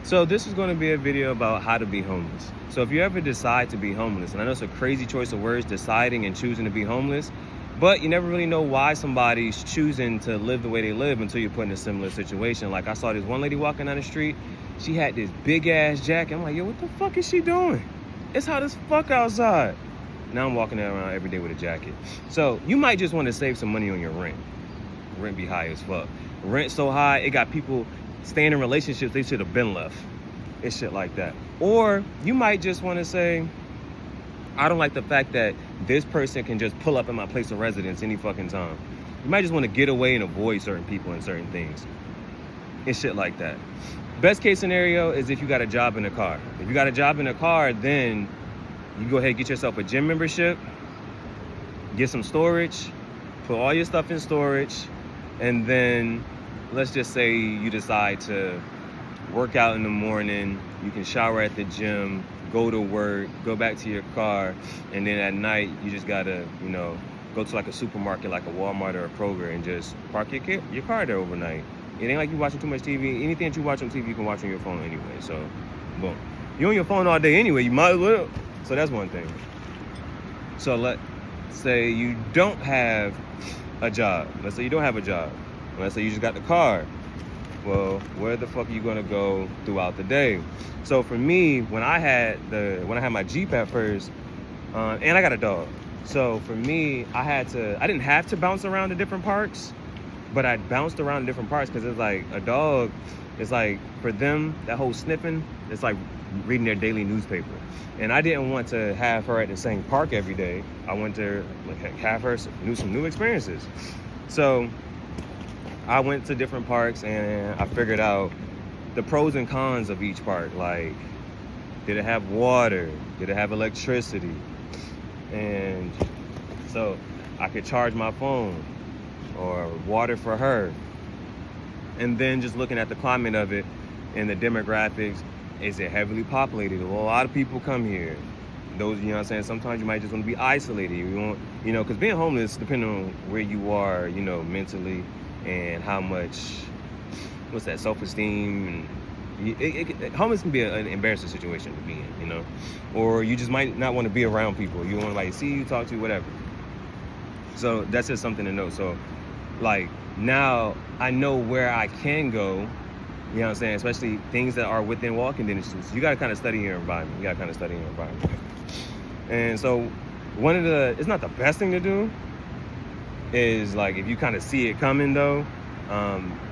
So this is going to be a video about how to be homeless. So if you ever decide to be homeless, and I know it's a crazy choice of words, deciding and choosing to be homeless, but you never really know why somebody's choosing to live the way they live until you're put in a similar situation. Like I saw this one lady walking down the street. She had this big ass jacket. I'm like, yo, what the fuck is she doing? It's hot as fuck outside. Now I'm walking around every day with a jacket. So you might just want to save some money on your rent. Rent be high as fuck. Rent so high, it got people staying in relationships they should have been left. It's shit like that. Or you might just want to say, I don't like the fact that this person can just pull up at my place of residence any fucking time. You might just want to get away and avoid certain people and certain things. It's shit like that. Best case scenario is if you got a job in a car. If you got a job in a car, then you go ahead and get yourself a gym membership, get some storage, put all your stuff in storage, and then let's just say you decide to work out in the morning, you can shower at the gym, go to work, go back to your car, and then at night you just gotta, go to like a supermarket like a Walmart or a Kroger and just park your car there overnight. It ain't like you watching too much TV. Anything that you watch on TV, you can watch on your phone anyway. So, boom. You're on your phone all day anyway, you might as well. So that's one thing. So let's say you don't have a job. Let's say you don't have a job. Let's say you just got the car. Well, where the fuck are you gonna go throughout the day? So for me, when I had my Jeep at first, and I got a dog. So for me, I didn't have to bounce around to different parks, but I bounced around to different parks because it's like a dog, it's like for them, that whole sniffing, it's like reading their daily newspaper. And I didn't want to have her at the same park every day. I wanted to have her some new experiences. So I went to different parks and I figured out the pros and cons of each park. Like, did it have water? Did it have electricity? And so I could charge my phone or water for her. And then just looking at the climate of it and the demographics, is it heavily populated? Well, a lot of people come here. Those, you know what I'm saying? Sometimes you might just want to be isolated. You want, because being homeless, depending on where you are, mentally, and how much, self-esteem, and homeless can be an embarrassing situation to be in, or you just might not want to be around people. You want to see you, talk to you, whatever. So that's just something to know. So now I know where I can go, you know what I'm saying? Especially things that are within walking distance. You got to kind of study your environment. And so it's not the best thing to do, is if you kind of see it coming though,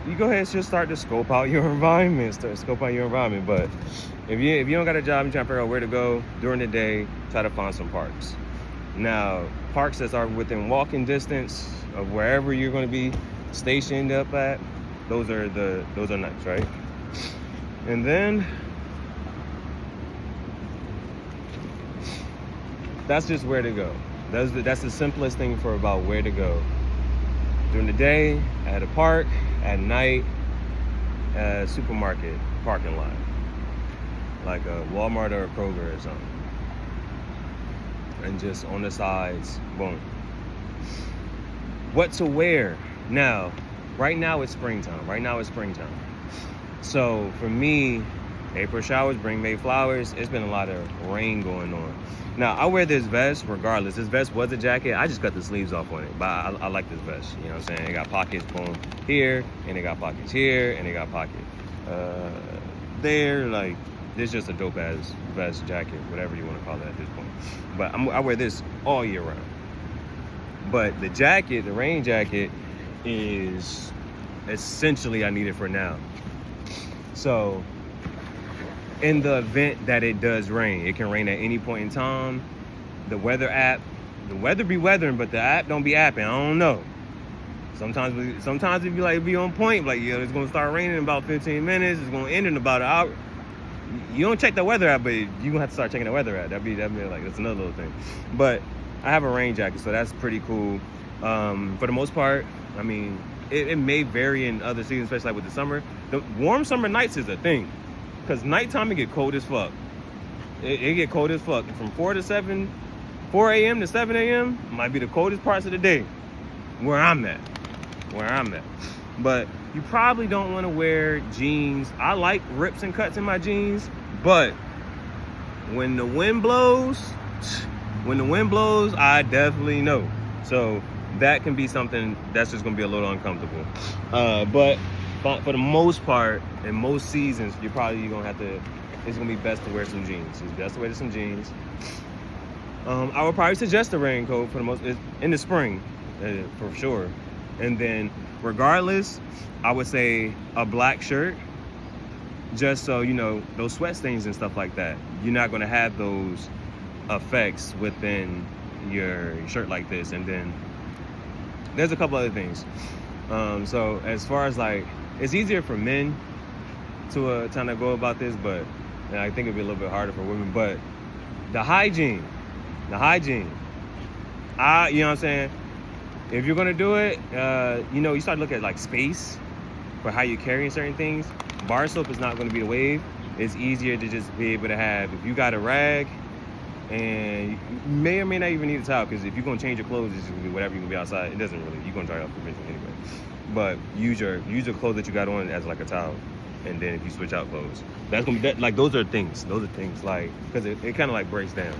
you go ahead and just start to scope out your environment. But if you don't got a job, you're trying to figure out where to go during the day, try to find some parks. Now, parks that are within walking distance of wherever you're going to be stationed up at, those are nice, right? And then that's just where to go. That's the simplest thing for about where to go. During the day, at a park. At night, at a supermarket parking lot. Like a Walmart or a Kroger or something. And just on the sides, boom. What to wear? Now, right now it's springtime. So for me, April showers bring May flowers. It's been a lot of rain going on. Now, I wear this vest regardless. This vest was a jacket. I just cut the sleeves off on it. But I like this vest. You know what I'm saying? It got pockets, boom, here. And it got pockets here. And it got pockets there. This is just a dope-ass vest, jacket, whatever you want to call it at this point. But I wear this all year round. But the jacket, the rain jacket, is essentially I need it for now. So in the event that it does rain, it can rain at any point in time. The weather be weathering, but the app don't be apping. I don't know. Sometimes it be on point. It's gonna start raining in about 15 minutes. It's gonna end in about an hour. You don't check the weather app, but you gonna have to start checking the weather app. That's another little thing. But I have a rain jacket, so that's pretty cool. For the most part, it may vary in other seasons, especially with the summer. The warm summer nights is a thing. Because nighttime, it get cold as fuck. It get cold as fuck. From 4 a.m. to 7 a.m. might be the coldest parts of the day where I'm at. But you probably don't want to wear jeans. I like rips and cuts in my jeans, but when the wind blows, I definitely know. So that can be something that's just gonna be a little uncomfortable. But for the most part, in most seasons, you're probably gonna have to. It's gonna be best to wear some jeans. It's best to wear some jeans. I would probably suggest a raincoat for the most in the spring, for sure. And then, regardless, I would say a black shirt, just so you know those sweat stains and stuff like that. You're not gonna have those effects within your shirt like this. And then there's a couple other things. So as far as like, it's easier for men to kind of go about this, but and I think it'd be a little bit harder for women. But the hygiene, you know what I'm saying? If you're gonna do it, you start looking at like space for how you're carrying certain things. Bar soap is not gonna be the wave. It's easier to just be able to have, if you got a rag, and you may or may not even need a towel, because if you're gonna change your clothes, it's gonna be whatever, you're gonna be outside. It doesn't really, you're gonna dry off eventually anyway. But use your clothes that you got on as like a towel. And then if you switch out clothes, that's gonna be like, those are things like, because it kind of like breaks down.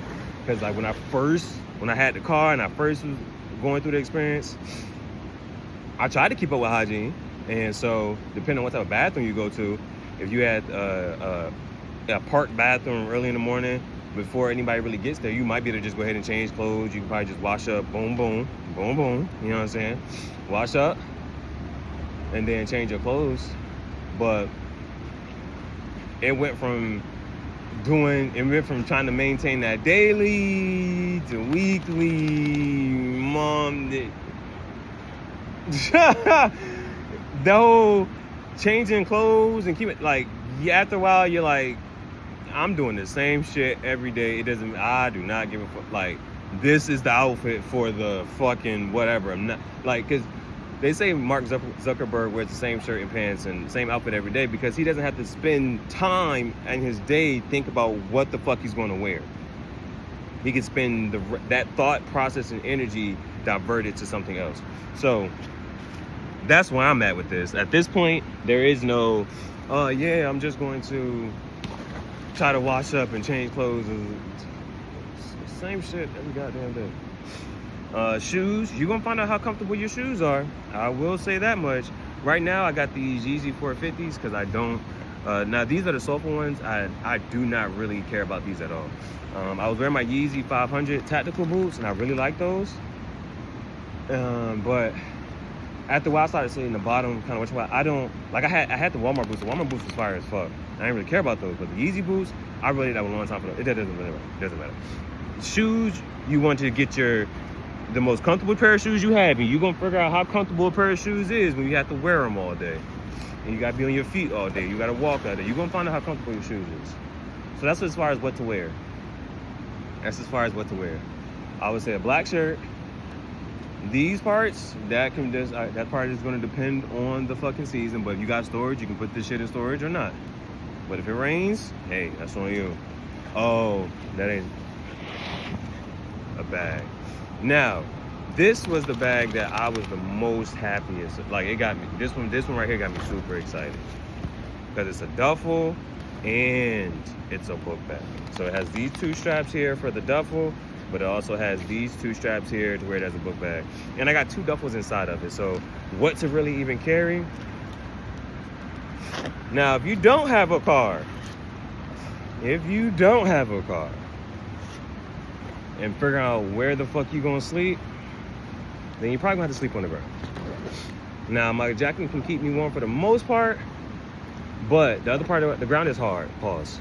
Because like when I had the car and I first was going through the experience, I tried to keep up with hygiene. And so depending on what type of bathroom you go to, if you had a park bathroom early in the morning before anybody really gets there, you might be able to just go ahead and change clothes. You can probably just wash up, boom, boom, boom, boom. You know what I'm saying? Wash up and then change your clothes. But it went from trying to maintain that daily to weekly, the whole changing clothes and keep it like, after a while you're like, I'm doing the same shit every day. I do not give a fuck. Like, this is the outfit for the fucking whatever. I'm not like, because they say Mark Zuckerberg wears the same shirt and pants and same outfit every day because he doesn't have to spend time in his day think about what the fuck he's going to wear. He can spend that thought process and energy diverted to something else. So that's where I'm at with this. At this point, there is no, I'm just going to try to wash up and change clothes. It's the same shit every goddamn day. Shoes, you're gonna find out how comfortable your shoes are. I will say that much. Right now, I got these Yeezy 450s because I don't. Now, these are the soulful ones. I do not really care about these at all. I was wearing my Yeezy 500 tactical boots, and I really like those. But after a while, I started seeing the bottom kind of I don't like. I had the Walmart boots. The Walmart boots was fire as fuck. I didn't really care about those, but the Yeezy boots, I really had a long time for those. It doesn't matter. Shoes, you want to get the most comfortable pair of shoes you have, and you're gonna figure out how comfortable a pair of shoes is when you have to wear them all day, and you gotta be on your feet all day. You gotta walk all day. You're gonna find out how comfortable your shoes is. So that's as far as what to wear. I would say a black shirt. These parts, that part is gonna depend on the fucking season. But if you got storage, you can put this shit in storage or not. But if it rains, hey, that's on you. Oh, that ain't a bag. Now, this was the bag that I was the most happiest. Like, it got me. This one right here got me super excited because it's a duffel and it's a book bag. So it has these two straps here for the duffel, but it also has these two straps here to wear it as a book bag. And I got two duffels inside of it. So what to really even carry? Now, if you don't have a car, and figure out where the fuck you gonna sleep, then you probably gonna have to sleep on the ground. Now, my jacket can keep me warm for the most part, but the other part of the ground is hard, pause.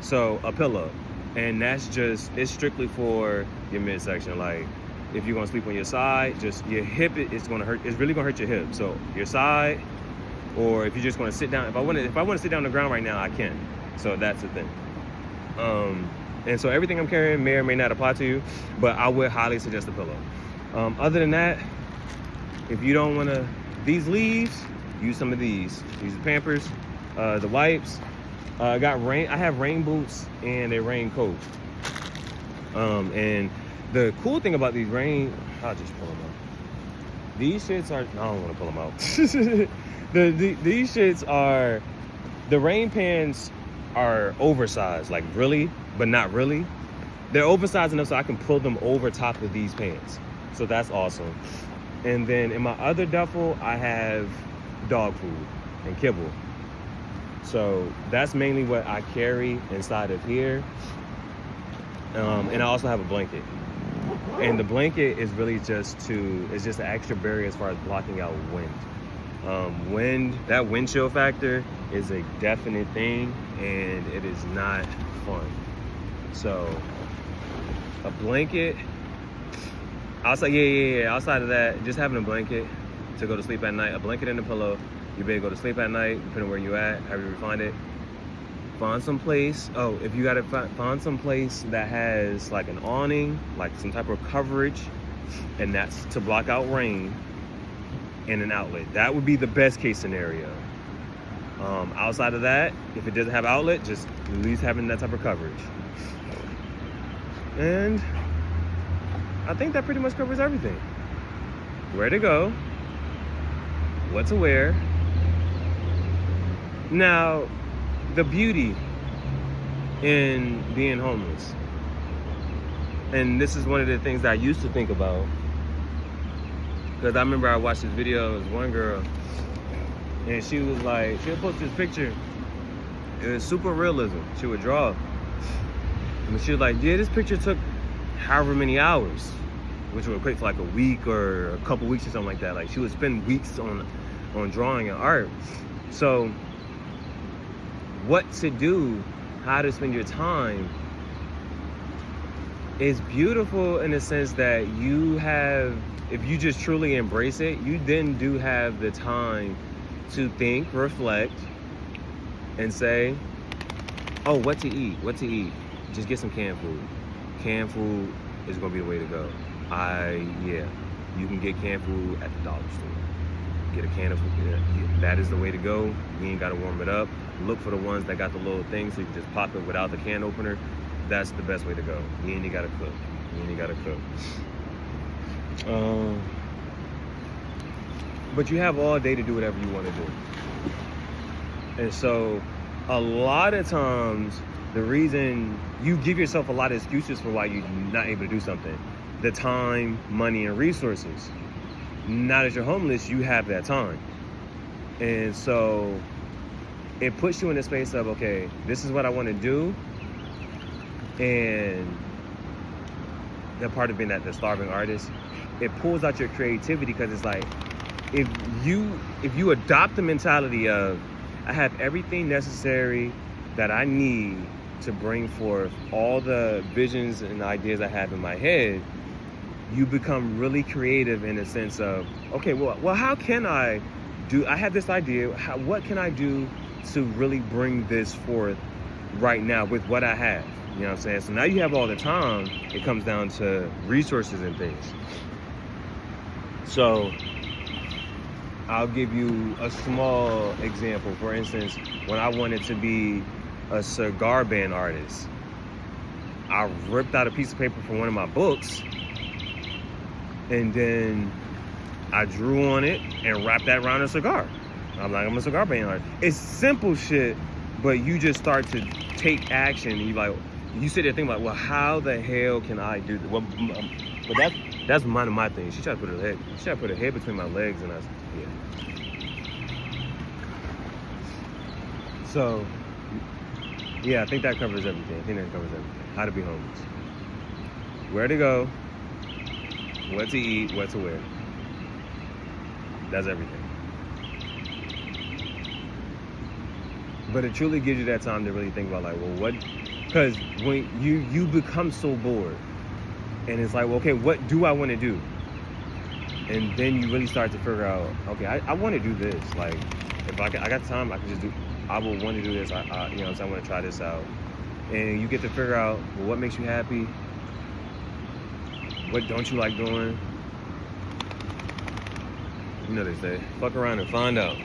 So a pillow, and it's strictly for your midsection. Like, if you're gonna sleep on your side, just your hip, it's really gonna hurt your hip. So your side, or if you're just gonna sit down, if I wanna sit down on the ground right now, I can. So that's the thing. And so everything I'm carrying may or may not apply to you, but I would highly suggest a pillow. Other than that, if you don't want to, these leaves, use some of these. Use the Pampers, the wipes. I have rain boots and a rain coat. And the cool thing about these I'll just pull them out. These shits I don't want to pull them out. These shits are, the rain pants are oversized, like really, but not really. They're oversized enough so I can pull them over top of these pants. So that's awesome. And then in my other duffel, I have dog food and kibble. So that's mainly what I carry inside of here. And I also have a blanket. And the blanket is really just an extra barrier as far as blocking out wind. That wind chill factor is a definite thing, and it is not fun. So a blanket, outside of that, just having a blanket to go to sleep at night, a blanket and a pillow. You better go to sleep at night, depending on where you at, however you find it. Find some place. Oh, if you gotta find some place that has like an awning, like some type of coverage, and that's to block out rain, and an outlet. That would be the best case scenario. Outside of that, if it doesn't have outlet, just at least having that type of coverage. And I think that pretty much covers everything. Where to go, what to wear. Now, the beauty in being homeless, and this is one of the things that I used to think about, because I remember I watched this video. It was one girl, and she was like, she would post this picture. It was super realism. She would draw, and she was like, yeah, this picture took however many hours, which would equate to like a week or a couple weeks or something like that. Like she would spend weeks on drawing and art. So what to do, how to spend your time is beautiful in the sense that you have, if you just truly embrace it, you then do have the time to think, reflect, and say, oh, what to eat? Just get some canned food. Canned food is gonna be the way to go. You can get canned food at the dollar store. Get a can of food. Yeah, that is the way to go. You ain't gotta warm it up. Look for the ones that got the little thing so you can just pop it without the can opener. That's the best way to go. You ain't gotta cook. But you have all day to do whatever you want to do. And so a lot of times, the reason you give yourself a lot of excuses for why you're not able to do something, the time, money, and resources. Now that you're homeless, you have that time. And so it puts you in a space of, okay, this is what I want to do. And the part of being that the starving artist, it pulls out your creativity, because it's like, if you adopt the mentality of, I have everything necessary that I need to bring forth all the visions and ideas I have in my head, you become really creative in the sense of, okay, well, how can I have this idea, what can I do to really bring this forth right now with what I have? You know what I'm saying? So now you have all the time. It comes down to resources and things. So I'll give you a small example. For instance, when I wanted to be a cigar band artist, I ripped out a piece of paper from one of my books, and then I drew on it and wrapped that around a cigar. I'm like, I'm a cigar band artist. It's simple shit, but you just start to take action, and you sit there thinking about, well, how the hell can I do this? Well, but that's one of my things. She tried to put her head between my legs, and So, yeah, I think that covers everything. How to be homeless. Where to go, what to eat, what to wear. That's everything. But it truly gives you that time to really think about, like, well, what? Because when you become so bored, and it's like, well, okay, what do I want to do? And then you really start to figure out, okay, I want to do this. Like, if I got time, I can just do. I will want to do this. I want to try this out. And you get to figure out, well, what makes you happy? What don't you like doing? You know they say, fuck around and find out.